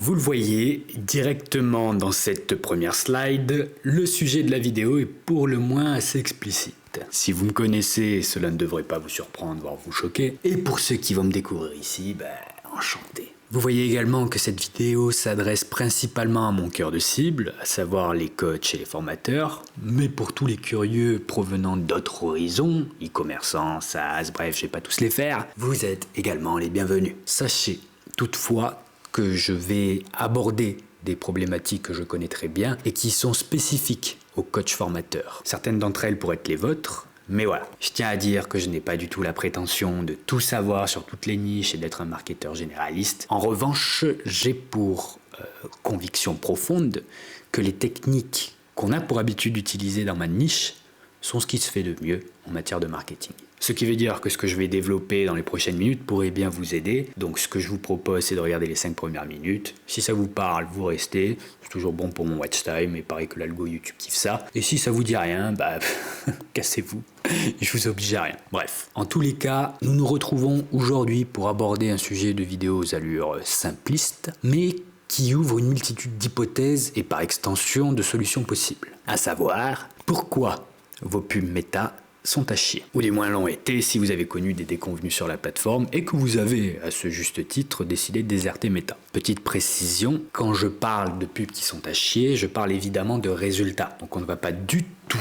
Vous le voyez directement dans cette première slide, le sujet de la vidéo est pour le moins assez explicite. Si vous me connaissez, cela ne devrait pas vous surprendre, voire vous choquer. Et pour ceux qui vont me découvrir ici, enchanté. Vous voyez également que cette vidéo s'adresse principalement à mon cœur de cible, à savoir les coachs et les formateurs, mais pour tous les curieux provenant d'autres horizons, e-commerçants, SaaS, bref, je vais pas tous les faire, vous êtes également les bienvenus. Sachez toutefois que je vais aborder des problématiques que je connais très bien et qui sont spécifiques aux coachs formateurs. Certaines d'entre elles pourraient être les vôtres, mais voilà, je tiens à dire que je n'ai pas du tout la prétention de tout savoir sur toutes les niches et d'être un marketeur généraliste. En revanche, j'ai pour conviction profonde que les techniques qu'on a pour habitude d'utiliser dans ma niche sont ce qui se fait de mieux en matière de marketing. Ce qui veut dire que ce que je vais développer dans les prochaines minutes pourrait bien vous aider. Donc ce que je vous propose, c'est de regarder les 5 premières minutes. Si ça vous parle, vous restez. C'est toujours bon pour mon watch time, et pareil que l'algo YouTube kiffe ça. Et si ça vous dit rien, cassez-vous. Je vous oblige à rien. Bref, en tous les cas, nous nous retrouvons aujourd'hui pour aborder un sujet de vidéo aux allures simplistes, mais qui ouvre une multitude d'hypothèses et par extension de solutions possibles. À savoir, pourquoi vos pubs méta sont à chier. Ou du moins l'ont été si vous avez connu des déconvenus sur la plateforme et que vous avez, à ce juste titre, décidé de déserter Meta. Petite précision, quand je parle de pubs qui sont à chier, je parle évidemment de résultats. Donc on ne va pas du tout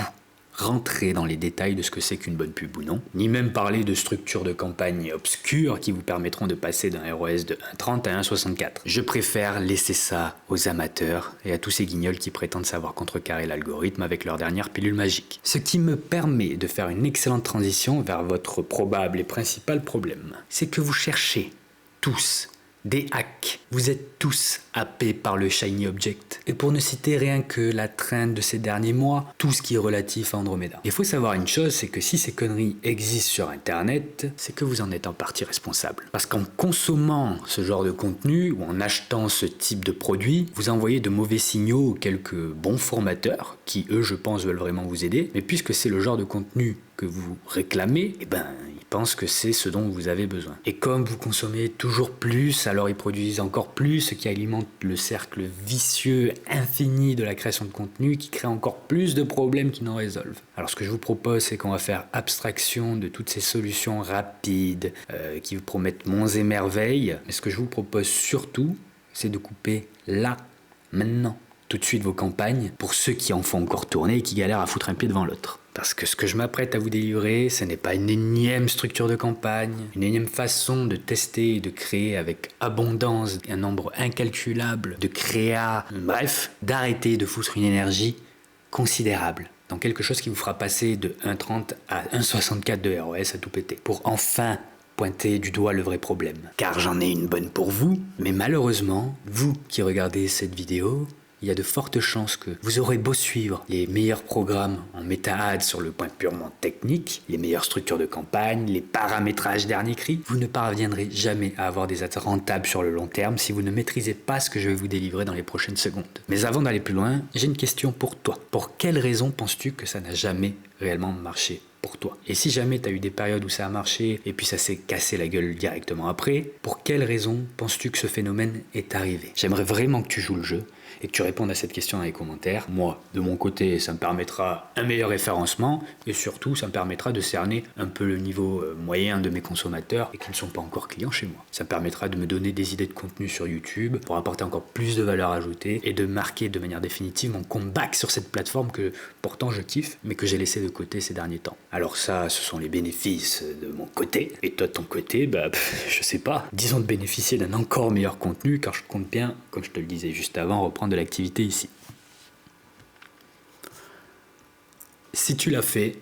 rentrer dans les détails de ce que c'est qu'une bonne pub ou non, ni même parler de structures de campagne obscures qui vous permettront de passer d'un ROS de 1,30 à 1,64. Je préfère laisser ça aux amateurs et à tous ces guignols qui prétendent savoir contrecarrer l'algorithme avec leur dernière pilule magique. Ce qui me permet de faire une excellente transition vers votre probable et principal problème. C'est que vous cherchez tous des hacks. Vous êtes tous happés par le Shiny Object. Et pour ne citer rien que la trend de ces derniers mois, tout ce qui est relatif à Andromeda. Il faut savoir une chose, c'est que si ces conneries existent sur Internet, c'est que vous en êtes en partie responsable. Parce qu'en consommant ce genre de contenu ou en achetant ce type de produit, vous envoyez de mauvais signaux aux quelques bons formateurs qui, eux, je pense, veulent vraiment vous aider. Mais puisque c'est le genre de contenu que vous réclamez, ils pensent que c'est ce dont vous avez besoin. Et comme vous consommez toujours plus, alors ils produisent encore plus, ce qui alimente le cercle vicieux infini de la création de contenu qui crée encore plus de problèmes qui n'en résolvent. Alors ce que je vous propose, c'est qu'on va faire abstraction de toutes ces solutions rapides qui vous promettent monts et merveilles. Mais ce que je vous propose surtout, c'est de couper là, maintenant, tout de suite vos campagnes pour ceux qui en font encore tourner et qui galèrent à foutre un pied devant l'autre. Parce que ce que je m'apprête à vous délivrer, ce n'est pas une énième structure de campagne, une énième façon de tester et de créer avec abondance un nombre incalculable de créas, bref, d'arrêter de foutre une énergie considérable dans quelque chose qui vous fera passer de 1,30 à 1,64 de ROS à tout péter, pour enfin pointer du doigt le vrai problème. Car j'en ai une bonne pour vous, mais malheureusement, vous qui regardez cette vidéo, il y a de fortes chances que vous aurez beau suivre les meilleurs programmes en méta-ads sur le point purement technique, les meilleures structures de campagne, les paramétrages dernier cri, vous ne parviendrez jamais à avoir des ads rentables sur le long terme si vous ne maîtrisez pas ce que je vais vous délivrer dans les prochaines secondes. Mais avant d'aller plus loin, j'ai une question pour toi. Pour quelle raison penses-tu que ça n'a jamais réellement marché pour toi? Et si jamais tu as eu des périodes où ça a marché et puis ça s'est cassé la gueule directement après, pour quelle raison penses-tu que ce phénomène est arrivé? J'aimerais vraiment que tu joues le jeu et que tu répondes à cette question dans les commentaires. Moi, de mon côté, ça me permettra un meilleur référencement et surtout, ça me permettra de cerner un peu le niveau moyen de mes consommateurs et qui ne sont pas encore clients chez moi. Ça me permettra de me donner des idées de contenu sur YouTube pour apporter encore plus de valeur ajoutée et de marquer de manière définitive mon comeback sur cette plateforme que pourtant je kiffe mais que j'ai laissé de côté ces derniers temps. Alors ça, ce sont les bénéfices de mon côté. Et toi, de ton côté, je sais pas. Disons de bénéficier d'un encore meilleur contenu car je compte bien, comme je te le disais juste avant, reprendre de l'activité ici. Si tu l'as fait,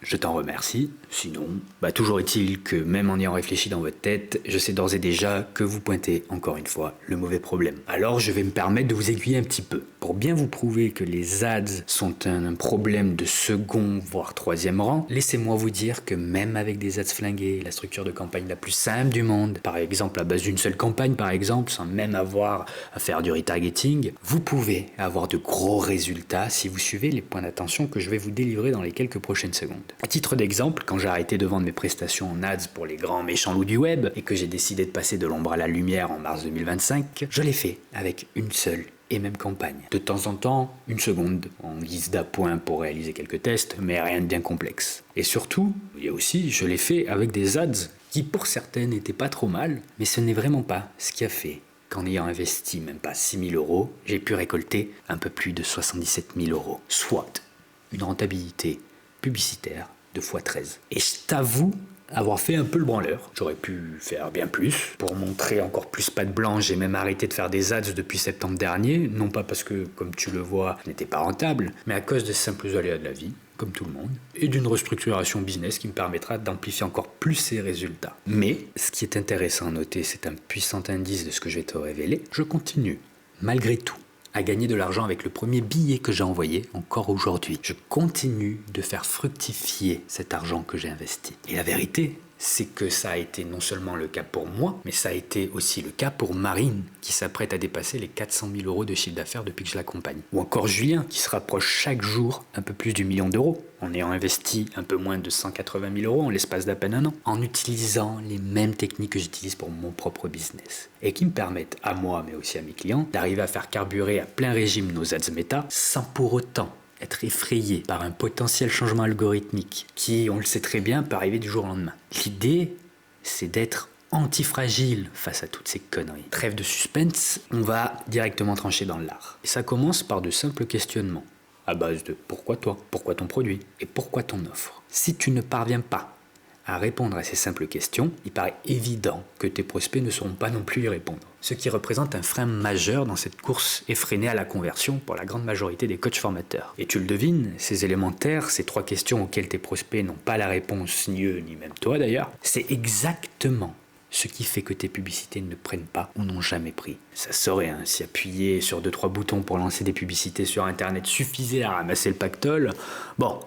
je t'en remercie. Sinon, toujours est-il que même en ayant réfléchi dans votre tête, je sais d'ores et déjà que vous pointez encore une fois le mauvais problème. Alors je vais me permettre de vous aiguiller un petit peu. Pour bien vous prouver que les ads sont un problème de second voire troisième rang, laissez-moi vous dire que même avec des ads flingués, la structure de campagne la plus simple du monde, par exemple à base d'une seule campagne par exemple, sans même avoir à faire du retargeting, vous pouvez avoir de gros résultats si vous suivez les points d'attention que je vais vous délivrer dans les quelques prochaines secondes. À titre d'exemple, quand j'ai arrêté de vendre mes prestations en ads pour les grands méchants loups du web et que j'ai décidé de passer de l'ombre à la lumière en mars 2025, je l'ai fait avec une seule et même campagne. De temps en temps, une seconde, en guise d'appoint pour réaliser quelques tests, mais rien de bien complexe. Et surtout, je l'ai fait avec des ads qui pour certaines n'étaient pas trop mal, mais ce n'est vraiment pas ce qui a fait qu'en ayant investi même pas 6 000 €, j'ai pu récolter un peu plus de 77 000 €, soit une rentabilité publicitaire de x13. Et je t'avoue avoir fait un peu le branleur. J'aurais pu faire bien plus. Pour montrer encore plus patte blanche, j'ai même arrêté de faire des ads depuis septembre dernier, non pas parce que, comme tu le vois, je n'étais pas rentable, mais à cause des simples aléas de la vie, comme tout le monde, et d'une restructuration business qui me permettra d'amplifier encore plus ces résultats. Mais, ce qui est intéressant à noter, c'est un puissant indice de ce que je vais te révéler, je continue, malgré tout, à gagner de l'argent avec le premier billet que j'ai envoyé encore aujourd'hui. Je continue de faire fructifier cet argent que j'ai investi. Et la vérité, c'est que ça a été non seulement le cas pour moi, mais ça a été aussi le cas pour Marine, qui s'apprête à dépasser les 400 000 € de chiffre d'affaires depuis que je l'accompagne. Ou encore Julien, qui se rapproche chaque jour un peu plus du million d'euros, en ayant investi un peu moins de 180 000 € en l'espace d'à peine un an, en utilisant les mêmes techniques que j'utilise pour mon propre business, et qui me permettent à moi, mais aussi à mes clients, d'arriver à faire carburer à plein régime nos ads méta, sans pour autant être effrayé par un potentiel changement algorithmique qui, on le sait très bien, peut arriver du jour au lendemain. L'idée, c'est d'être antifragile face à toutes ces conneries. Trêve de suspense, on va directement trancher dans l'art. Et ça commence par de simples questionnements, à base de pourquoi toi, pourquoi ton produit et pourquoi ton offre. Si tu ne parviens pas à répondre à ces simples questions, il paraît évident que tes prospects ne sauront pas non plus y répondre. Ce qui représente un frein majeur dans cette course effrénée à la conversion pour la grande majorité des coachs formateurs. Et tu le devines, ces élémentaires, ces 3 questions auxquelles tes prospects n'ont pas la réponse, ni eux, ni même toi d'ailleurs, c'est exactement ce qui fait que tes publicités ne prennent pas ou n'ont jamais pris. Ça saurait, si appuyer sur 2-3 boutons pour lancer des publicités sur Internet suffisait à ramasser le pactole. Bon,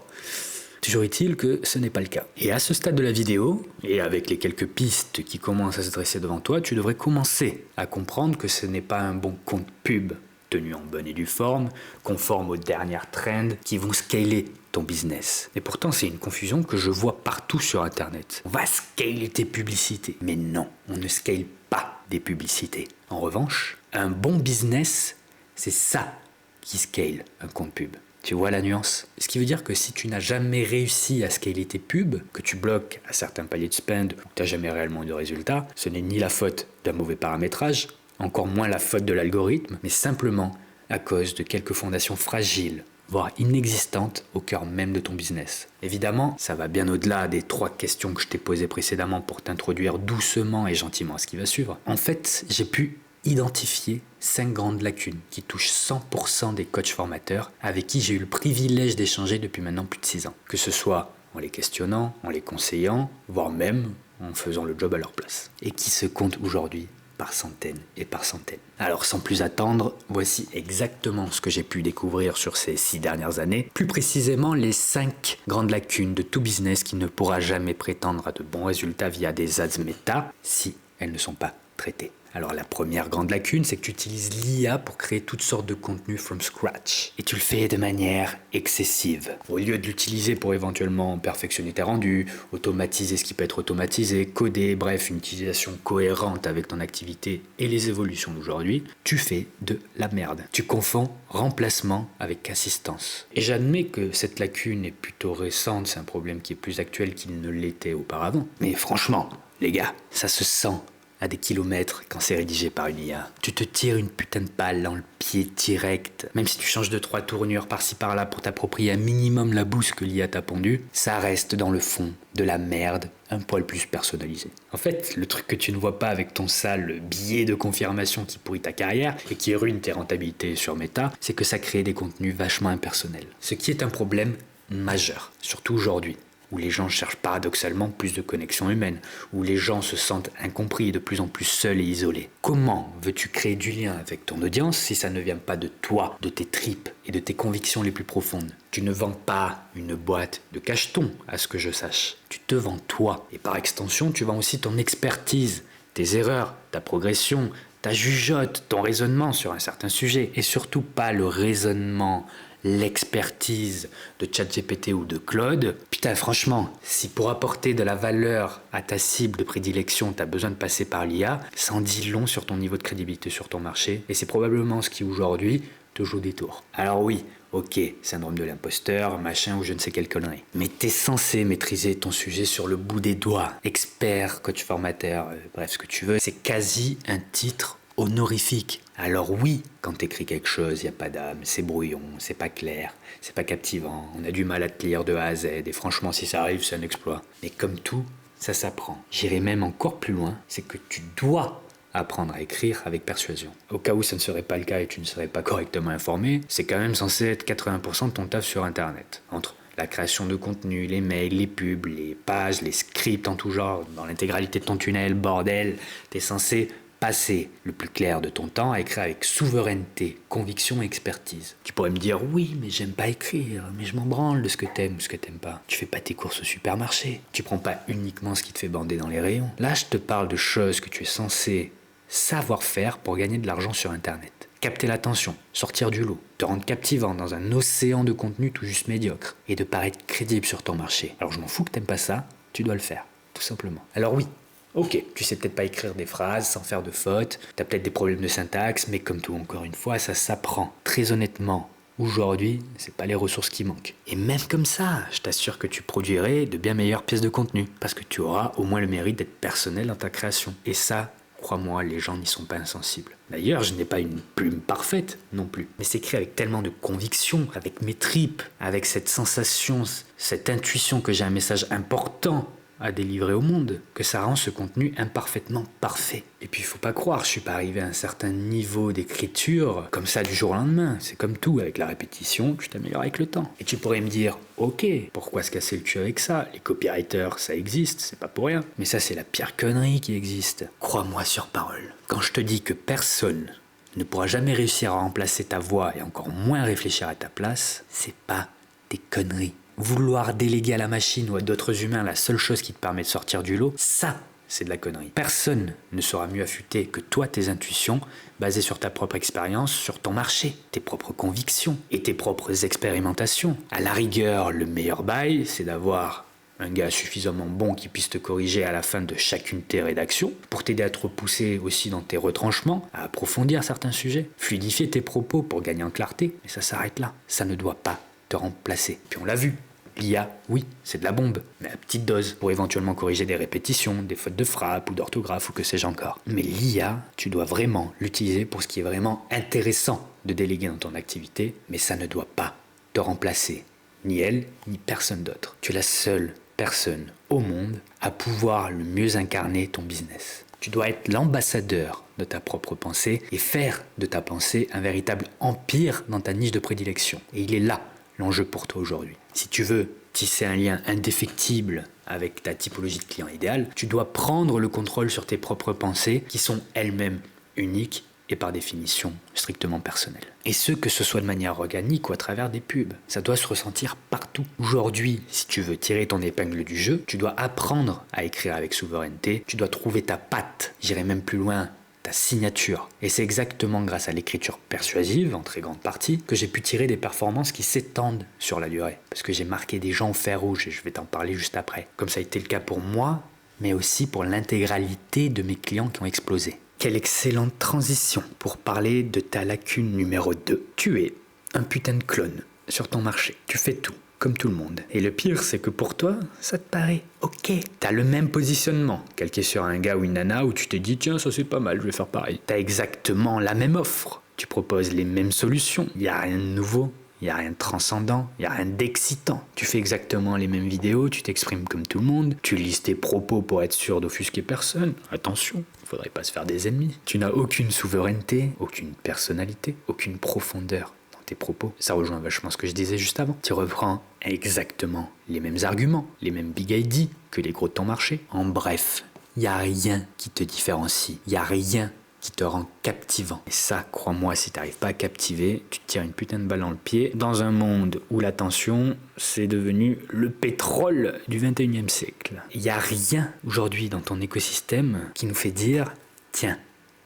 toujours est-il que ce n'est pas le cas. Et à ce stade de la vidéo, et avec les quelques pistes qui commencent à se dresser devant toi, tu devrais commencer à comprendre que ce n'est pas un bon compte pub tenu en bonne et due forme, conforme aux dernières trends qui vont scaler ton business. Et pourtant, c'est une confusion que je vois partout sur Internet. On va scaler tes publicités. Mais non, on ne scale pas des publicités. En revanche, un bon business, c'est ça qui scale un compte pub. Tu vois la nuance? Ce qui veut dire que si tu n'as jamais réussi à scaler tes pubs, que tu bloques à certains paliers de spend, ou que tu n'as jamais réellement eu de résultat, ce n'est ni la faute d'un mauvais paramétrage, encore moins la faute de l'algorithme, mais simplement à cause de quelques fondations fragiles, voire inexistantes au cœur même de ton business. Évidemment, ça va bien au-delà des 3 questions que je t'ai posées précédemment pour t'introduire doucement et gentiment à ce qui va suivre. En fait, j'ai pu identifier 5 grandes lacunes qui touchent 100% des coachs formateurs avec qui j'ai eu le privilège d'échanger depuis maintenant plus de 6 ans. Que ce soit en les questionnant, en les conseillant, voire même en faisant le job à leur place. Et qui se comptent aujourd'hui par centaines et par centaines. Alors sans plus attendre, voici exactement ce que j'ai pu découvrir sur ces 6 dernières années, plus précisément les 5 grandes lacunes de tout business qui ne pourra jamais prétendre à de bons résultats via des ads méta si elles ne sont pas traitées. Alors la première grande lacune, c'est que tu utilises l'IA pour créer toutes sortes de contenus from scratch. Et tu le fais de manière excessive. Au lieu de l'utiliser pour éventuellement perfectionner tes rendus, automatiser ce qui peut être automatisé, coder, bref, une utilisation cohérente avec ton activité et les évolutions d'aujourd'hui, tu fais de la merde. Tu confonds remplacement avec assistance. Et j'admets que cette lacune est plutôt récente, c'est un problème qui est plus actuel qu'il ne l'était auparavant. Mais franchement, les gars, ça se sent à des kilomètres quand c'est rédigé par une IA. Tu te tires une putain de balle dans le pied direct. Même si tu changes 2-3 tournures par-ci par-là pour t'approprier un minimum la bouse que l'IA t'a pondue, ça reste dans le fond de la merde, un poil plus personnalisé. En fait, le truc que tu ne vois pas avec ton sale billet de confirmation qui pourrit ta carrière et qui ruine tes rentabilités sur Meta, c'est que ça crée des contenus vachement impersonnels. Ce qui est un problème majeur, surtout aujourd'hui, où les gens cherchent paradoxalement plus de connexion humaine, où les gens se sentent incompris et de plus en plus seuls et isolés. Comment veux-tu créer du lien avec ton audience si ça ne vient pas de toi, de tes tripes et de tes convictions les plus profondes? Tu ne vends pas une boîte de cachetons, à ce que je sache. Tu te vends toi. Et par extension, tu vends aussi ton expertise, tes erreurs, ta progression, ta jugeote, ton raisonnement sur un certain sujet, et surtout pas le raisonnement, l'expertise de ChatGPT ou de Claude. Putain, franchement, si pour apporter de la valeur à ta cible de prédilection, tu as besoin de passer par l'IA, ça en dit long sur ton niveau de crédibilité sur ton marché, et c'est probablement ce qui aujourd'hui te joue des tours. Alors oui, ok, syndrome de l'imposteur, machin ou je ne sais quelle connerie. Mais t'es censé maîtriser ton sujet sur le bout des doigts. Expert, coach formateur, bref, ce que tu veux. C'est quasi un titre honorifique. Alors oui, quand t'écris quelque chose, il n'y a pas d'âme, c'est brouillon, c'est pas clair, c'est pas captivant, on a du mal à te lire de A à Z, et franchement, si ça arrive, c'est un exploit. Mais comme tout, ça s'apprend. J'irai même encore plus loin, c'est que tu dois apprendre à écrire avec persuasion. Au cas où ça ne serait pas le cas et tu ne serais pas correctement informé, c'est quand même censé être 80% de ton taf sur Internet. Entre la création de contenu, les mails, les pubs, les pages, les scripts en tout genre, dans l'intégralité de ton tunnel, bordel, t'es censé passer le plus clair de ton temps à écrire avec souveraineté, conviction et expertise. Tu pourrais me dire, oui, mais j'aime pas écrire, mais je m'en branle de ce que t'aimes ou ce que t'aimes pas. Tu fais pas tes courses au supermarché. Tu prends pas uniquement ce qui te fait bander dans les rayons. Là, je te parle de choses que tu es censé savoir faire pour gagner de l'argent sur Internet. Capter l'attention, sortir du lot, te rendre captivant dans un océan de contenu tout juste médiocre et de paraître crédible sur ton marché. Alors je m'en fous que t'aimes pas ça, tu dois le faire, tout simplement. Alors oui, ok, tu sais peut-être pas écrire des phrases sans faire de fautes, t'as peut-être des problèmes de syntaxe, mais comme tout encore une fois, ça s'apprend. Très honnêtement, aujourd'hui, c'est pas les ressources qui manquent. Et même comme ça, je t'assure que tu produirais de bien meilleures pièces de contenu, parce que tu auras au moins le mérite d'être personnel dans ta création. Et ça, crois-moi, les gens n'y sont pas insensibles. D'ailleurs, je n'ai pas une plume parfaite non plus. Mais c'est écrit avec tellement de conviction, avec mes tripes, avec cette sensation, cette intuition que j'ai un message important à délivrer au monde, que ça rend ce contenu imparfaitement parfait. Et puis il faut pas croire, je suis pas arrivé à un certain niveau d'écriture comme ça du jour au lendemain. C'est comme tout, avec la répétition, tu t'améliores avec le temps. Et tu pourrais me dire, ok, pourquoi se casser le cul avec ça? Les copywriters, ça existe, c'est pas pour rien. Mais ça, c'est la pire connerie qui existe. Crois-moi sur parole. Quand je te dis que personne ne pourra jamais réussir à remplacer ta voix et encore moins réfléchir à ta place, c'est pas des conneries. Vouloir déléguer à la machine ou à d'autres humains la seule chose qui te permet de sortir du lot, ça, c'est de la connerie. Personne ne sera mieux affûté que toi tes intuitions, basées sur ta propre expérience, sur ton marché, tes propres convictions et tes propres expérimentations. À la rigueur, le meilleur bail, c'est d'avoir un gars suffisamment bon qui puisse te corriger à la fin de chacune de tes rédactions, pour t'aider à te repousser aussi dans tes retranchements, à approfondir certains sujets, fluidifier tes propos pour gagner en clarté, mais ça s'arrête là. Ça ne doit pas te remplacer. Puis on l'a vu. L'IA, oui, c'est de la bombe, mais à petite dose, pour éventuellement corriger des répétitions, des fautes de frappe ou d'orthographe ou que sais-je encore. Mais l'IA, tu dois vraiment l'utiliser pour ce qui est vraiment intéressant de déléguer dans ton activité, mais ça ne doit pas te remplacer, ni elle, ni personne d'autre. Tu es la seule personne au monde à pouvoir le mieux incarner ton business. Tu dois être l'ambassadeur de ta propre pensée et faire de ta pensée un véritable empire dans ta niche de prédilection. Et il est là l'enjeu pour toi aujourd'hui. Si tu veux tisser un lien indéfectible avec ta typologie de client idéal, tu dois prendre le contrôle sur tes propres pensées qui sont elles-mêmes uniques et par définition strictement personnelles. Et ce, que ce soit de manière organique ou à travers des pubs. Ça doit se ressentir partout. Aujourd'hui, si tu veux tirer ton épingle du jeu, tu dois apprendre à écrire avec souveraineté, tu dois trouver ta patte, j'irai même plus loin, ta signature. Et c'est exactement grâce à l'écriture persuasive, en très grande partie, que j'ai pu tirer des performances qui s'étendent sur la durée. Parce que j'ai marqué des gens au fer rouge, et je vais t'en parler juste après. Comme ça a été le cas pour moi, mais aussi pour l'intégralité de mes clients qui ont explosé. Quelle excellente transition pour parler de ta lacune numéro 2. Tu es un putain de clone sur ton marché. Tu fais tout, comme tout le monde. Et le pire, c'est que pour toi, ça te paraît ok. T'as le même positionnement, calqué sur un gars ou une nana où tu te dis, tiens, ça c'est pas mal, je vais faire pareil. T'as exactement la même offre. Tu proposes les mêmes solutions. Il n'y a rien de nouveau. Il n'y a rien de transcendant, il n'y a rien d'excitant. Tu fais exactement les mêmes vidéos, tu t'exprimes comme tout le monde, tu lises tes propos pour être sûr d'offusquer personne. Attention, il ne faudrait pas se faire des ennemis. Tu n'as aucune souveraineté, aucune personnalité, aucune profondeur dans tes propos. Ça rejoint vachement ce que je disais juste avant. Tu reprends exactement les mêmes arguments, les mêmes big ID que les gros de ton marché. En bref, il n'y a rien qui te différencie, il n'y a rien qui te rend captivant. Et ça, crois-moi, si t'arrives pas à captiver, tu te tires une putain de balle dans le pied dans un monde où l'attention, c'est devenu le pétrole du 21e siècle. Il n'y a rien aujourd'hui dans ton écosystème qui nous fait dire, tiens,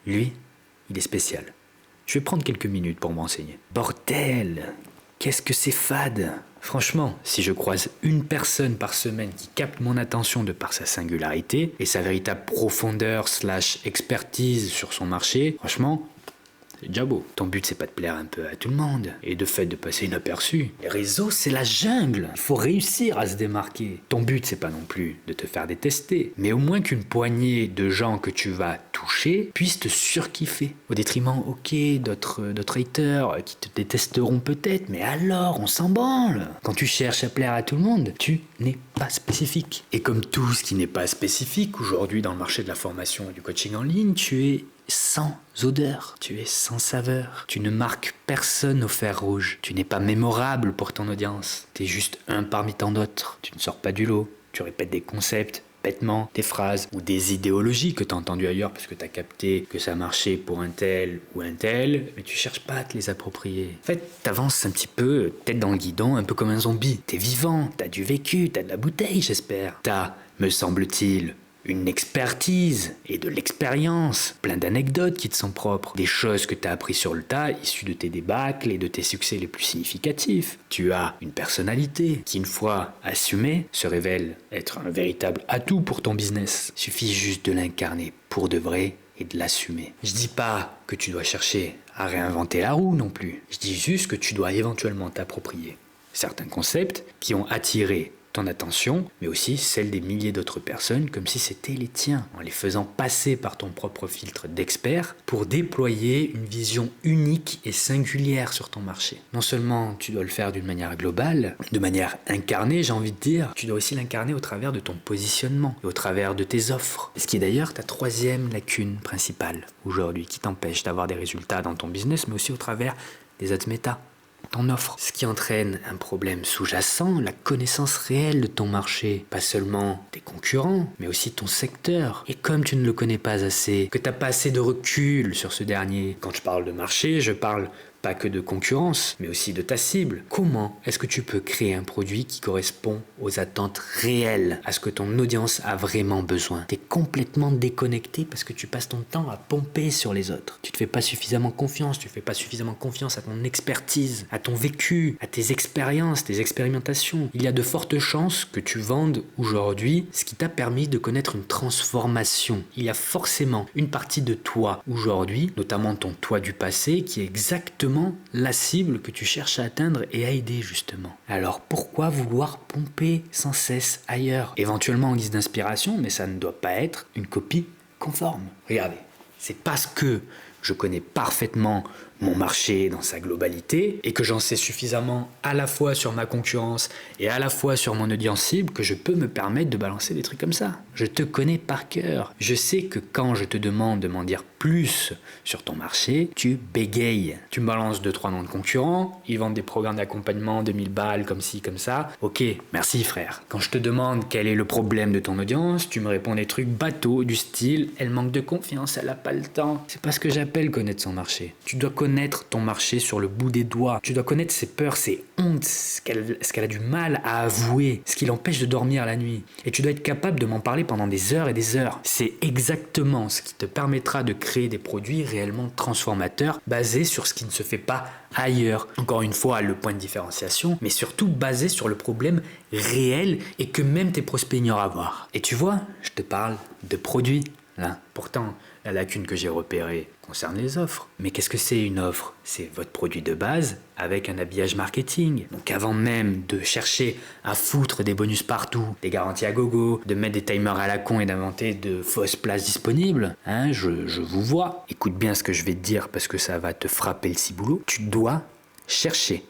lui, il est spécial. Je vais prendre quelques minutes pour me renseigner. Bordel, qu'est-ce que c'est fade! Franchement, si je croise une personne par semaine qui capte mon attention de par sa singularité et sa véritable profondeur / expertise sur son marché, franchement, c'est déjà beau. Ton but, c'est pas de plaire un peu à tout le monde et de fait de passer inaperçu. Les réseaux, c'est la jungle. Il faut réussir à se démarquer. Ton but, c'est pas non plus de te faire détester, mais au moins qu'une poignée de gens que tu vas toucher puissent te surkiffer. Au détriment, d'autres haters qui te détesteront peut-être, mais alors, on s'en branle. Quand tu cherches à plaire à tout le monde, tu n'es pas spécifique. Et comme tout ce qui n'est pas spécifique aujourd'hui dans le marché de la formation et du coaching en ligne, tu es sans odeur, tu es sans saveur, tu ne marques personne au fer rouge, tu n'es pas mémorable pour ton audience, tu es juste un parmi tant d'autres, tu ne sors pas du lot, tu répètes des concepts, bêtement, des phrases ou des idéologies que tu as entendues ailleurs parce que tu as capté que ça marchait pour un tel ou un tel, mais tu cherches pas à te les approprier. En fait, tu avances un petit peu, tête dans le guidon, un peu comme un zombie. Tu es vivant, tu as du vécu, tu as de la bouteille, j'espère. Tu as, me semble-t-il, une expertise et de l'expérience, plein d'anecdotes qui te sont propres, des choses que tu as appris sur le tas, issues de tes débâcles et de tes succès les plus significatifs. Tu as une personnalité qui, une fois assumée, se révèle être un véritable atout pour ton business. Il suffit juste de l'incarner pour de vrai et de l'assumer. Je dis pas que tu dois chercher à réinventer la roue non plus. Je dis juste que tu dois éventuellement t'approprier certains concepts qui ont attiré ton attention, mais aussi celle des milliers d'autres personnes comme si c'était les tiens, en les faisant passer par ton propre filtre d'expert pour déployer une vision unique et singulière sur ton marché. Non seulement tu dois le faire d'une manière globale, de manière incarnée, j'ai envie de dire, tu dois aussi l'incarner au travers de ton positionnement et au travers de tes offres. Ce qui est d'ailleurs ta troisième lacune principale aujourd'hui qui t'empêche d'avoir des résultats dans ton business, mais aussi au travers des ads méta. Ton offre. Ce qui entraîne un problème sous-jacent, la connaissance réelle de ton marché. Pas seulement tes concurrents, mais aussi ton secteur. Et comme tu ne le connais pas assez, que tu n'as pas assez de recul sur ce dernier, quand je parle de marché, je parle pas que de concurrence, mais aussi de ta cible. Comment est-ce que tu peux créer un produit qui correspond aux attentes réelles, à ce que ton audience a vraiment besoin? Tu es complètement déconnecté parce que tu passes ton temps à pomper sur les autres. Tu te fais pas suffisamment confiance, tu fais pas suffisamment confiance à ton expertise, à ton vécu, à tes expériences, tes expérimentations. Il y a de fortes chances que tu vendes aujourd'hui ce qui t'a permis de connaître une transformation. Il y a forcément une partie de toi aujourd'hui, notamment ton toi du passé, qui est exactement la cible que tu cherches à atteindre et à aider justement. Alors pourquoi vouloir pomper sans cesse ailleurs? Éventuellement en guise d'inspiration, mais ça ne doit pas être une copie conforme. Regardez, c'est parce que je connais parfaitement mon marché dans sa globalité et que j'en sais suffisamment à la fois sur ma concurrence et à la fois sur mon audience cible que je peux me permettre de balancer des trucs comme ça. Je te connais par cœur. Je sais que quand je te demande de m'en dire plus sur ton marché, tu bégayes. Tu me balances 2-3 noms de concurrents, ils vendent des programmes d'accompagnement 2000 balles comme ci, comme ça. Ok, merci frère. Quand je te demande quel est le problème de ton audience, tu me réponds des trucs bateaux du style « elle manque de confiance, elle n'a pas le temps ». C'est pas ce que j'appelle connaître son marché. Tu dois connaître ton marché sur le bout des doigts. Tu dois connaître ses peurs, ses hontes, ce qu'elle a du mal à avouer, ce qui l'empêche de dormir la nuit. Et tu dois être capable de m'en parler pendant des heures et des heures. C'est exactement ce qui te permettra de créer des produits réellement transformateurs basés sur ce qui ne se fait pas ailleurs. Encore une fois, le point de différenciation, mais surtout basé sur le problème réel et que même tes prospects ignorent avoir. Et tu vois, je te parle de produits. Là. Pourtant, la lacune que j'ai repérée concerne les offres. Mais qu'est-ce que c'est une offre? C'est votre produit de base avec un habillage marketing. Donc avant même de chercher à foutre des bonus partout, des garanties à gogo, de mettre des timers à la con et d'inventer de fausses places disponibles, je vous vois. Écoute bien ce que je vais te dire parce que ça va te frapper le ciboulot. Tu dois chercher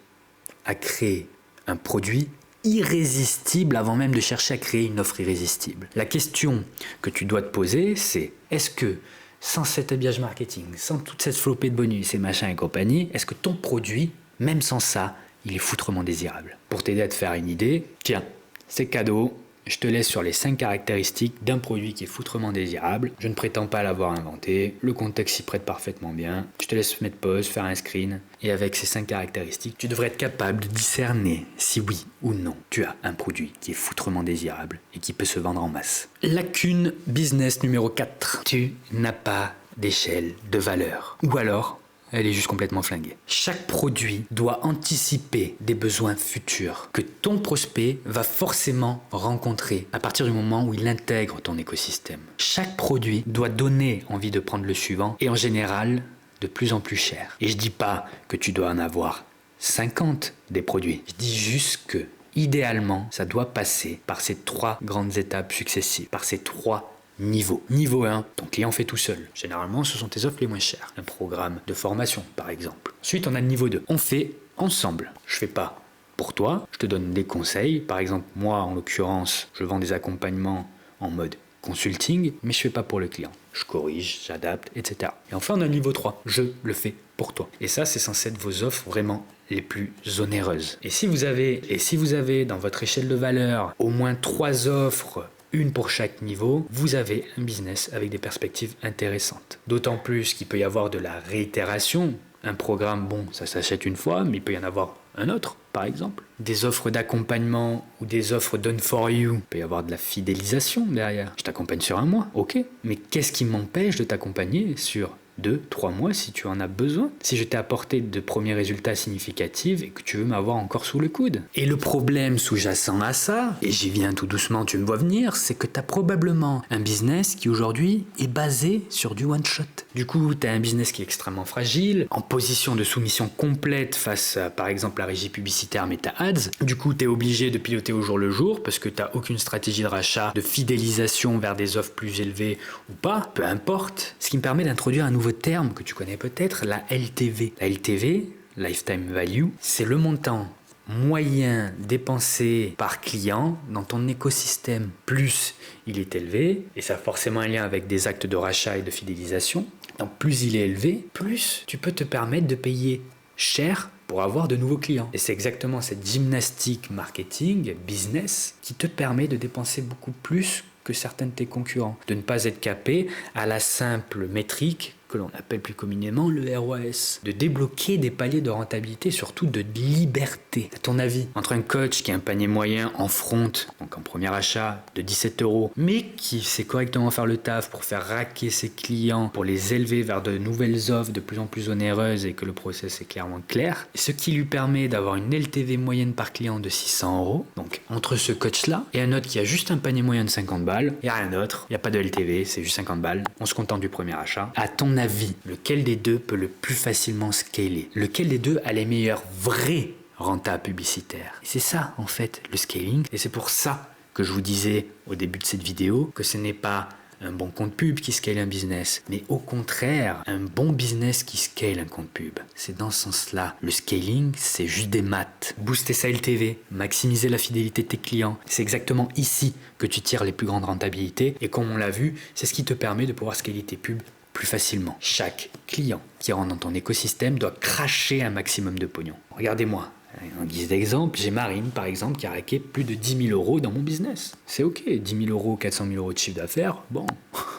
à créer un produit irrésistible avant même de chercher à créer une offre irrésistible. La question que tu dois te poser, c'est est-ce que sans cet habillage marketing, sans toute cette flopée de bonus et machin et compagnie, est-ce que ton produit, même sans ça, il est foutrement désirable? Pour t'aider à te faire une idée, tiens, c'est cadeau. Je te laisse sur les 5 caractéristiques d'un produit qui est foutrement désirable. Je ne prétends pas l'avoir inventé. Le contexte s'y prête parfaitement bien. Je te laisse mettre pause, faire un screen. Et avec ces 5 caractéristiques, tu devrais être capable de discerner si oui ou non tu as un produit qui est foutrement désirable et qui peut se vendre en masse. Lacune business numéro 4. Tu n'as pas d'échelle de valeur. Ou alors, elle est juste complètement flinguée. Chaque produit doit anticiper des besoins futurs que ton prospect va forcément rencontrer à partir du moment où il intègre ton écosystème. Chaque produit doit donner envie de prendre le suivant et en général, de plus en plus cher. Et je dis pas que tu dois en avoir 50 des produits. Je dis juste que, idéalement, ça doit passer par ces 3 grandes étapes successives, par ces 3 niveaux. Niveau 1, ton client fait tout seul. Généralement, ce sont tes offres les moins chères. Un programme de formation, par exemple. Ensuite, on a le niveau 2. On fait ensemble. Je fais pas pour toi, je te donne des conseils. Par exemple, moi, en l'occurrence, je vends des accompagnements en mode consulting, mais je fais pas pour le client. Je corrige, j'adapte, etc. Et enfin, on a le niveau 3. Je le fais pour toi. Et ça, c'est censé être vos offres vraiment les plus onéreuses. Et si vous avez dans votre échelle de valeur au moins 3 offres, une pour chaque niveau, vous avez un business avec des perspectives intéressantes. D'autant plus qu'il peut y avoir de la réitération. Un programme, bon, ça s'achète une fois, mais il peut y en avoir un autre, par exemple. Des offres d'accompagnement ou des offres done for you. Il peut y avoir de la fidélisation derrière. Je t'accompagne sur 1 mois, ok. Mais qu'est-ce qui m'empêche de t'accompagner sur 2-3 mois si tu en as besoin, si je t'ai apporté de premiers résultats significatifs et que tu veux m'avoir encore sous le coude. Et le problème sous-jacent à ça, et j'y viens tout doucement, tu me vois venir, c'est que tu as probablement un business qui aujourd'hui est basé sur du one-shot. Du coup, tu as un business qui est extrêmement fragile, en position de soumission complète face à, par exemple, la régie publicitaire Meta Ads. Du coup, tu es obligé de piloter au jour le jour parce que tu n'as aucune stratégie de rachat, de fidélisation vers des offres plus élevées ou pas, peu importe. Ce qui me permet d'introduire un nouveau terme que tu connais peut-être, la LTV. La LTV, Lifetime Value, c'est le montant moyen dépensé par client dans ton écosystème. Plus il est élevé, et ça a forcément un lien avec des actes de rachat et de fidélisation, donc plus il est élevé, plus tu peux te permettre de payer cher pour avoir de nouveaux clients. Et c'est exactement cette gymnastique marketing, business, qui te permet de dépenser beaucoup plus que certains de tes concurrents, de ne pas être capé à la simple métrique que l'on appelle plus communément le ROAS, de débloquer des paliers de rentabilité, surtout de liberté. À ton avis, entre un coach qui a un panier moyen en front, donc en premier achat de 17 €, mais qui sait correctement faire le taf pour faire raquer ses clients, pour les élever vers de nouvelles offres de plus en plus onéreuses et que le process est clairement clair, ce qui lui permet d'avoir une LTV moyenne par client de 600 €, donc entre ce coach-là et un autre qui a juste un panier moyen de 50 balles, il n'y a rien d'autre, il n'y a pas de LTV, c'est juste 50 balles, on se contente du premier achat. À ton avis, lequel des deux peut le plus facilement scaler? Lequel des deux a les meilleurs vrais renta publicitaires? Et c'est ça, en fait, le scaling. Et c'est pour ça que je vous disais au début de cette vidéo que ce n'est pas un bon compte pub qui scale un business, mais au contraire, un bon business qui scale un compte pub. C'est dans ce sens-là. Le scaling, c'est juste des maths. Booster sa LTV, maximiser la fidélité de tes clients. C'est exactement ici que tu tires les plus grandes rentabilités. Et comme on l'a vu, c'est ce qui te permet de pouvoir scaler tes pubs plus facilement. Chaque client qui rentre dans ton écosystème doit cracher un maximum de pognon. Regardez-moi. En guise d'exemple, j'ai Marine, par exemple, qui a raqué plus de 10 000 € dans mon business. C'est ok, 10 000 €, 400 000 € de chiffre d'affaires, bon,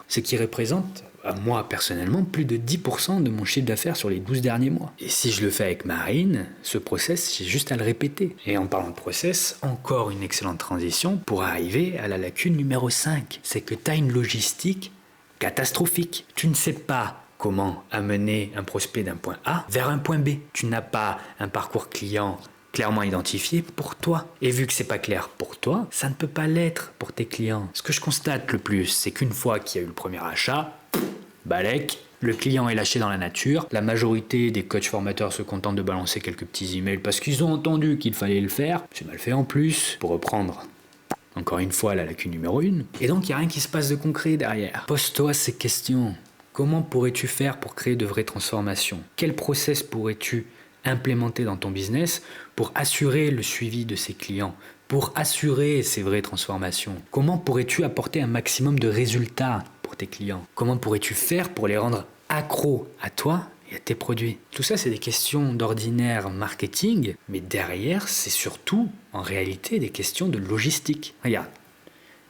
ce qui représente, à moi personnellement, plus de 10% de mon chiffre d'affaires sur les 12 derniers mois. Et si je le fais avec Marine, ce process, j'ai juste à le répéter. Et en parlant de process, encore une excellente transition pour arriver à la lacune numéro 5. C'est que tu as une logistique catastrophique. Tu ne sais pas comment amener un prospect d'un point A vers un point B. Tu n'as pas un parcours client clairement identifié pour toi. Et vu que c'est pas clair pour toi, ça ne peut pas l'être pour tes clients. Ce que je constate le plus, c'est qu'une fois qu'il y a eu le premier achat, balèque, le client est lâché dans la nature. La majorité des coachs formateurs se contentent de balancer quelques petits emails parce qu'ils ont entendu qu'il fallait le faire. C'est mal fait en plus, pour reprendre encore une fois la lacune numéro 1. Et donc il n'y a rien qui se passe de concret derrière. Pose-toi ces questions. Comment pourrais-tu faire pour créer de vraies transformations? Quel process pourrais-tu implémenter dans ton business pour assurer le suivi de ces clients, pour assurer ces vraies transformations? Comment pourrais-tu apporter un maximum de résultats pour tes clients? Comment pourrais-tu faire pour les rendre accros à toi et à tes produits? Tout ça, c'est des questions d'ordinaire marketing, mais derrière, c'est surtout, en réalité, des questions de logistique. Regarde,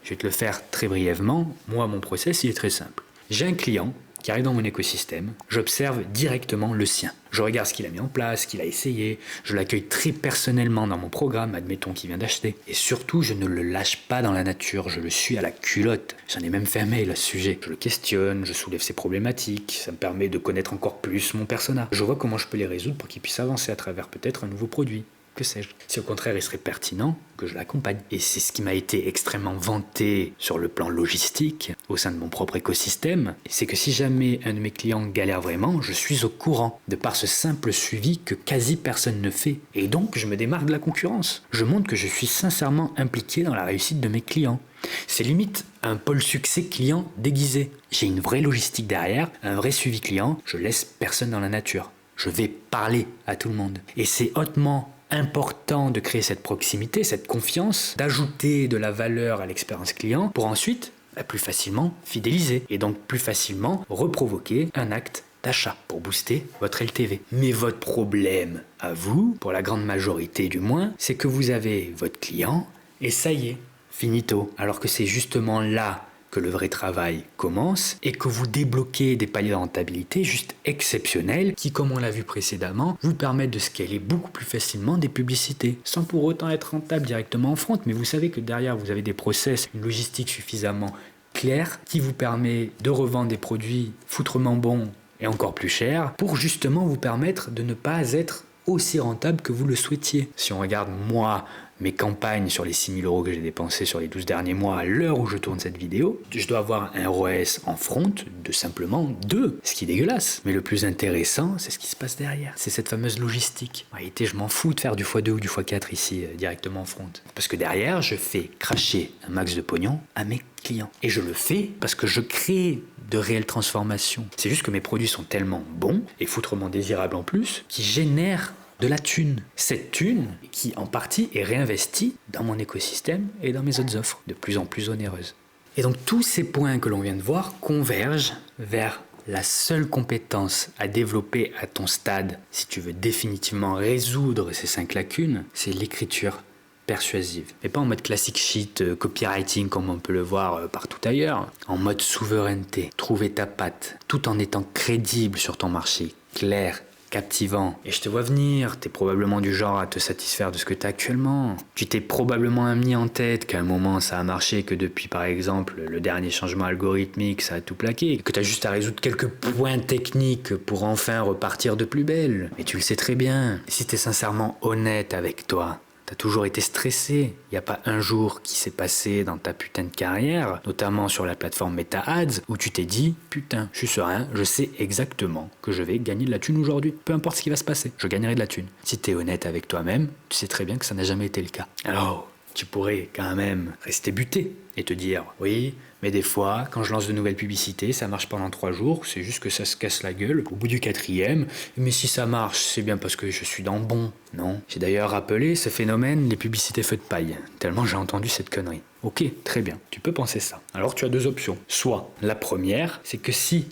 je vais te le faire très brièvement. Moi, mon process, il est très simple. J'ai un client qui arrive dans mon écosystème, j'observe directement le sien. Je regarde ce qu'il a mis en place, ce qu'il a essayé, je l'accueille très personnellement dans mon programme, admettons qu'il vient d'acheter. Et surtout, je ne le lâche pas dans la nature, je le suis à la culotte. J'en ai même fait un mail à ce sujet. Je le questionne, je soulève ses problématiques, ça me permet de connaître encore plus mon persona. Je vois comment je peux les résoudre pour qu'il puisse avancer à travers peut-être un nouveau produit. Que sais-je. Si au contraire il serait pertinent, que je l'accompagne. Et c'est ce qui m'a été extrêmement vanté sur le plan logistique, au sein de mon propre écosystème, c'est que si jamais un de mes clients galère vraiment, je suis au courant, de par ce simple suivi que quasi personne ne fait. Et donc je me démarque de la concurrence. Je montre que je suis sincèrement impliqué dans la réussite de mes clients. C'est limite un pôle succès client déguisé. J'ai une vraie logistique derrière, un vrai suivi client, je laisse personne dans la nature. Je vais parler à tout le monde. Et c'est hautement important de créer cette proximité, cette confiance, d'ajouter de la valeur à l'expérience client pour ensuite plus facilement fidéliser et donc plus facilement reprovoquer un acte d'achat pour booster votre LTV. Mais votre problème à vous, pour la grande majorité du moins, c'est que vous avez votre client et ça y est, finito. Alors que c'est justement là que le vrai travail commence et que vous débloquez des paliers de rentabilité juste exceptionnels qui, comme on l'a vu précédemment, vous permettent de scaler beaucoup plus facilement des publicités sans pour autant être rentable directement en front. Mais vous savez que derrière, vous avez des process, une logistique suffisamment claire qui vous permet de revendre des produits foutrement bons et encore plus chers pour justement vous permettre de ne pas être aussi rentable que vous le souhaitiez. Si on regarde moi, mes campagnes sur les 6 000 € que j'ai dépensés sur les 12 derniers mois à l'heure où je tourne cette vidéo, je dois avoir un ROS en front de simplement 2, ce qui est dégueulasse. Mais le plus intéressant, c'est ce qui se passe derrière. C'est cette fameuse logistique. En réalité, je m'en fous de faire du x2 ou du x4 ici, directement en front. Parce que derrière, je fais cracher un max de pognon à mes clients. Et je le fais parce que je crée de réelles transformations. C'est juste que mes produits sont tellement bons et foutrement désirables en plus, qui génèrent de la thune. Cette thune qui en partie est réinvestie dans mon écosystème et dans mes autres offres, de plus en plus onéreuses. Et donc tous ces points que l'on vient de voir convergent vers la seule compétence à développer à ton stade, si tu veux définitivement résoudre ces 5 lacunes, c'est l'écriture persuasive. Mais pas en mode classic shit, copywriting comme on peut le voir partout ailleurs. En mode souveraineté, trouver ta patte, tout en étant crédible sur ton marché, clair, captivant. Et je te vois venir, t'es probablement du genre à te satisfaire de ce que t'as actuellement. Tu t'es probablement mis en tête qu'à un moment ça a marché, que depuis par exemple le dernier changement algorithmique ça a tout plaqué, que t'as juste à résoudre quelques points techniques pour enfin repartir de plus belle. Mais tu le sais très bien, si t'es sincèrement honnête avec toi, t'as toujours été stressé. Il n'y a pas un jour qui s'est passé dans ta putain de carrière, notamment sur la plateforme Meta Ads, où tu t'es dit « Putain, je suis serein, je sais exactement que je vais gagner de la thune aujourd'hui. Peu importe ce qui va se passer, je gagnerai de la thune. » Si t'es honnête avec toi-même, tu sais très bien que ça n'a jamais été le cas. Alors, tu pourrais quand même rester buté et te dire « Oui, mais des fois, quand je lance de nouvelles publicités, ça marche pendant 3 jours, c'est juste que ça se casse la gueule au bout du 4e. Mais si ça marche, c'est bien parce que je suis dans le bon. » Non. J'ai d'ailleurs rappelé ce phénomène, les publicités feu de paille, tellement j'ai entendu cette connerie. Ok, très bien, tu peux penser ça. Alors tu as 2 options. Soit, la première, c'est que si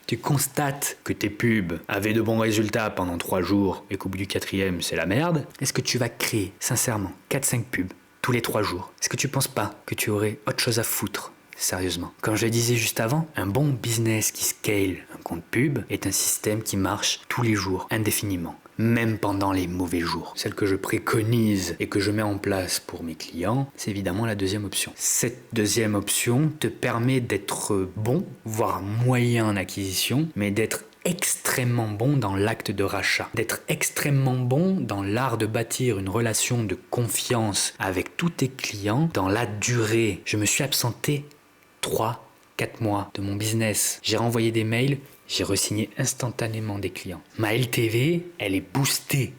tu constates que tes pubs avaient de bons résultats pendant 3 jours et qu'au bout du 4e, c'est la merde, est-ce que tu vas créer, sincèrement, 4-5 pubs tous les 3 jours? Est-ce que tu penses pas que tu aurais autre chose à foutre? Sérieusement. Comme je le disais juste avant, un bon business qui scale un compte pub est un système qui marche tous les jours, indéfiniment. Même pendant les mauvais jours. Celle que je préconise et que je mets en place pour mes clients, c'est évidemment la deuxième option. Cette deuxième option te permet d'être bon, voire moyen en acquisition, mais d'être extrêmement bon dans l'acte de rachat, d'être extrêmement bon dans l'art de bâtir une relation de confiance avec tous tes clients dans la durée. Je me suis absenté 3-4 mois de mon business. J'ai renvoyé des mails, j'ai re-signé instantanément des clients. Ma LTV, elle est boostée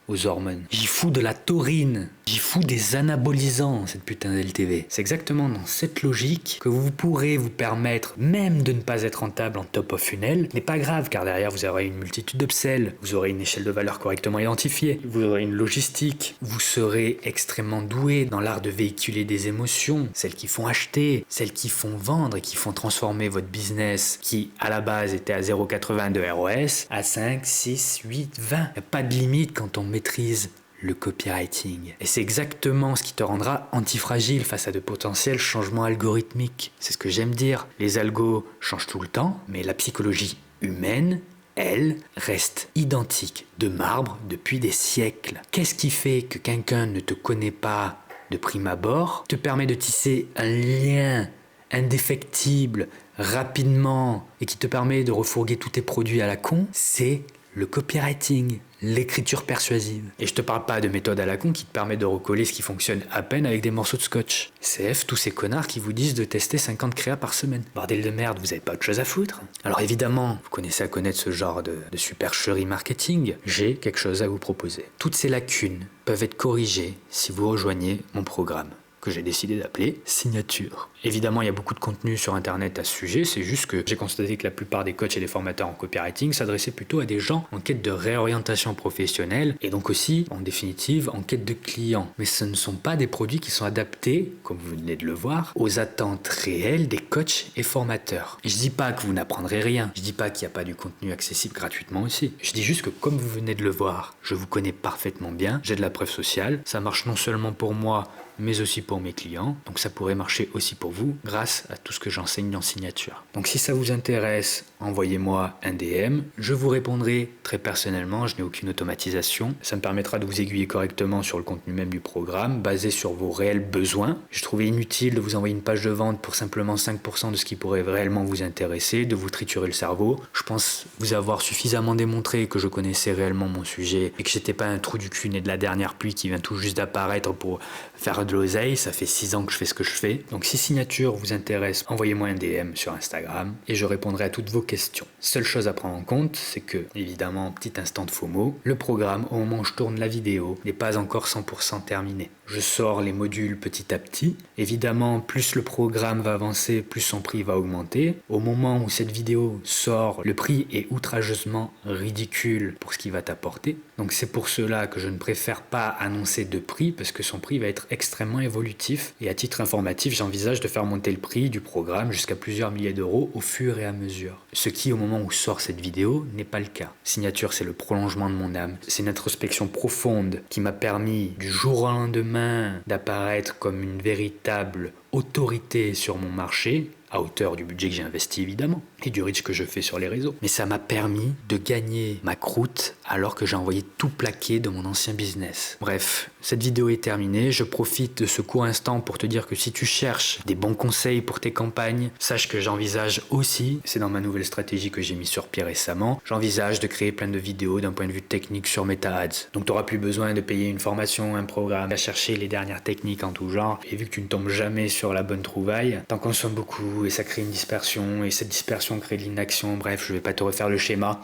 aux hormones. J'y fous de la taurine, j'y fous des anabolisants, cette putain de LTV. C'est exactement dans cette logique que vous pourrez vous permettre même de ne pas être rentable en top of funnel. Mais pas grave, car derrière vous aurez une multitude d'upsells, vous aurez une échelle de valeur correctement identifiée, vous aurez une logistique, vous serez extrêmement doué dans l'art de véhiculer des émotions, celles qui font acheter, celles qui font vendre et qui font transformer votre business qui à la base était à 0,80 de ROS à 5, 6, 8, 20. Il n'y a pas de limite quand on maîtrise le copywriting. Et c'est exactement ce qui te rendra antifragile face à de potentiels changements algorithmiques. C'est ce que j'aime dire. Les algos changent tout le temps, mais la psychologie humaine, elle, reste identique, de marbre depuis des siècles. Qu'est-ce qui fait que quelqu'un ne te connaît pas de prime abord, te permet de tisser un lien indéfectible, rapidement, et qui te permet de refourguer tous tes produits à la con? C'est le copywriting, l'écriture persuasive. Et je te parle pas de méthode à la con qui te permet de recoller ce qui fonctionne à peine avec des morceaux de scotch. CF, tous ces connards qui vous disent de tester 50 créas par semaine. Bordel de merde, vous avez pas autre chose à foutre? Alors évidemment, vous connaissez à connaître ce genre de supercherie marketing, j'ai quelque chose à vous proposer. Toutes ces lacunes peuvent être corrigées si vous rejoignez mon programme, que j'ai décidé d'appeler Signature. Évidemment, il y a beaucoup de contenu sur Internet à ce sujet, c'est juste que j'ai constaté que la plupart des coachs et des formateurs en copywriting s'adressaient plutôt à des gens en quête de réorientation professionnelle et donc aussi, en définitive, en quête de clients. Mais ce ne sont pas des produits qui sont adaptés, comme vous venez de le voir, aux attentes réelles des coachs et formateurs. Et je dis pas que vous n'apprendrez rien, je dis pas qu'il n'y a pas du contenu accessible gratuitement aussi. Je dis juste que comme vous venez de le voir, je vous connais parfaitement bien, j'ai de la preuve sociale, ça marche non seulement pour moi, mais aussi pour mes clients. Donc ça pourrait marcher aussi pour vous grâce à tout ce que j'enseigne dans Signature. Donc si ça vous intéresse, envoyez-moi un DM. Je vous répondrai très personnellement, je n'ai aucune automatisation. Ça me permettra de vous aiguiller correctement sur le contenu même du programme, basé sur vos réels besoins. Je trouvais inutile de vous envoyer une page de vente pour simplement 5% de ce qui pourrait réellement vous intéresser, de vous triturer le cerveau. Je pense vous avoir suffisamment démontré que je connaissais réellement mon sujet et que j'étais pas un trou du cul né de la dernière pluie qui vient tout juste d'apparaître pour faire de l'oseille. Ça fait 6 ans que je fais ce que je fais. Donc si Signature vous intéresse, envoyez-moi un DM sur Instagram et je répondrai à toutes vos questions. Seule chose à prendre en compte, c'est que, évidemment, petit instant de FOMO, le programme, au moment où je tourne la vidéo, n'est pas encore 100% terminé. Je sors les modules petit à petit. Évidemment, plus le programme va avancer, plus son prix va augmenter. Au moment où cette vidéo sort, le prix est outrageusement ridicule pour ce qu'il va t'apporter. Donc c'est pour cela que je ne préfère pas annoncer de prix, parce que son prix va être extrêmement évolutif. Et à titre informatif, j'envisage de faire monter le prix du programme jusqu'à plusieurs milliers d'euros au fur et à mesure. Ce qui, au moment où sort cette vidéo, n'est pas le cas. Signature, c'est le prolongement de mon âme. C'est une introspection profonde qui m'a permis, du jour au lendemain, d'apparaître comme une véritable autorité sur mon marché, à hauteur du budget que j'ai investi évidemment, et du reach que je fais sur les réseaux. Mais ça m'a permis de gagner ma croûte alors que j'ai envoyé tout plaquer de mon ancien business. Bref, cette vidéo est terminée. Je profite de ce court instant pour te dire que si tu cherches des bons conseils pour tes campagnes, sache que j'envisage aussi, c'est dans ma nouvelle stratégie que j'ai mis sur pied récemment, j'envisage de créer plein de vidéos d'un point de vue technique sur Meta Ads. Donc tu n'auras plus besoin de payer une formation, un programme, à chercher les dernières techniques en tout genre. Et vu que tu ne tombes jamais sur la bonne trouvaille, t'en consommes beaucoup et ça crée une dispersion, et cette dispersion crée de l'inaction. Bref, je vais pas te refaire le schéma.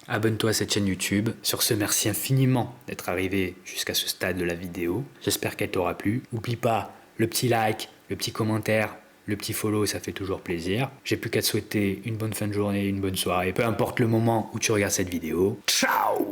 Abonne-toi à cette chaîne YouTube. Sur ce, merci infiniment d'être arrivé jusqu'à ce stade de la vidéo. J'espère qu'elle t'aura plu. N'oublie pas le petit like, le petit commentaire, le petit follow, ça fait toujours plaisir. J'ai plus qu'à te souhaiter une bonne fin de journée, une bonne soirée, peu importe le moment où tu regardes cette vidéo. Ciao!